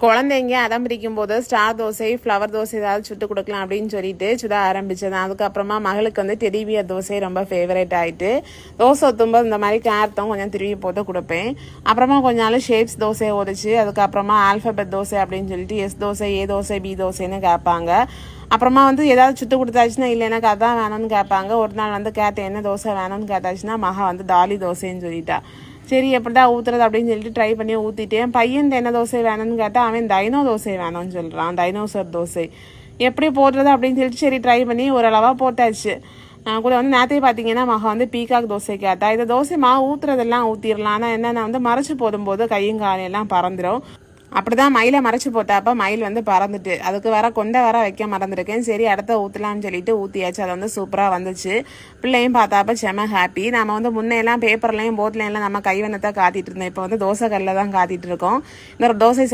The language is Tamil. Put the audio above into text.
குழந்தைங்க அடம் பிடிக்கும் போது ஸ்டார் தோசை ஃப்ளவர் தோசை ஏதாவது சுட்டு கொடுக்கலாம் அப்படின்னு சொல்லிட்டு சுட ஆரம்பிச்சது. அதுக்கப்புறமா மகளுக்கு வந்து டெடிபியர் தோசை ரொம்ப ஃபேவரேட் ஆகிட்டு தோசை ஊற்றும்போது இந்த மாதிரி கேரட்டும் கொஞ்சம் திருவி போட்டு கொடுப்பேன். அப்புறமா கொஞ்ச நாள் ஷேப்ஸ் தோசை ஓடிச்சு. அதுக்கப்புறமா ஆல்ஃபபெட் தோசை அப்படின்னு சொல்லிட்டு எஸ் தோசை, ஏ தோசை, பி தோசைன்னு கேட்பாங்க. அப்புறமா வந்து ஏதாவது சுட்டு கொடுத்தாச்சுன்னா இல்லை எனக்கு அதான் வேணும்னு கேட்பாங்க. ஒரு நாள் வந்து கேட்டேன் என்ன தோசை வேணும்னு கேட்டாச்சுன்னா மகா வந்து தாலி தோசைன்னு சொல்லிட்டா. சரி எப்படிதான் ஊற்றுறது அப்படின்னு சொல்லிட்டு ட்ரை பண்ணி ஊற்றிட்டேன். பையன் என்ன தோசை வேணும்னு கேட்டால் அவன் டைனோ தோசை வேணும்னு சொல்கிறான். டைனோசர் தோசை எப்படி போடுறது அப்படின்னு சொல்லிட்டு சரி ட்ரை பண்ணி ஓரளவாக போட்டாச்சு. கூட வந்து நேற்றே பார்த்தீங்கன்னா மகா வந்து பீகாக் தோசை கேட்டா. இந்த தோசை மாவு ஊற்றுறதெல்லாம் ஊற்றிடலாம். ஆனால் என்னென்ன வந்து மறைச்சி போடும்போது கையும் காலையெல்லாம் பறந்துடும். அப்படிதான் மயிலை மறைச்சி போட்டாப்போ மயில் வந்து பறந்துட்டு அதுக்கு வேற கொண்டை வேற வைக்க மறந்துருக்கேன். சரி அடுத்த ஊற்றலாம்னு சொல்லிட்டு ஊற்றியாச்சு. அது வந்து சூப்பராக வந்துச்சு. பிள்ளையும் பார்த்தாப்ப செம ஹாப்பி. நம்ம வந்து முன்னையெல்லாம் பேப்பர்லையும் போட்லையும் நம்ம கைவண்ணத்தை காத்திட்டு இருந்தோம். இப்போ வந்து தோசை கல்லில் தான் காத்திட்டு இருக்கோம். இந்த ஒரு தோசை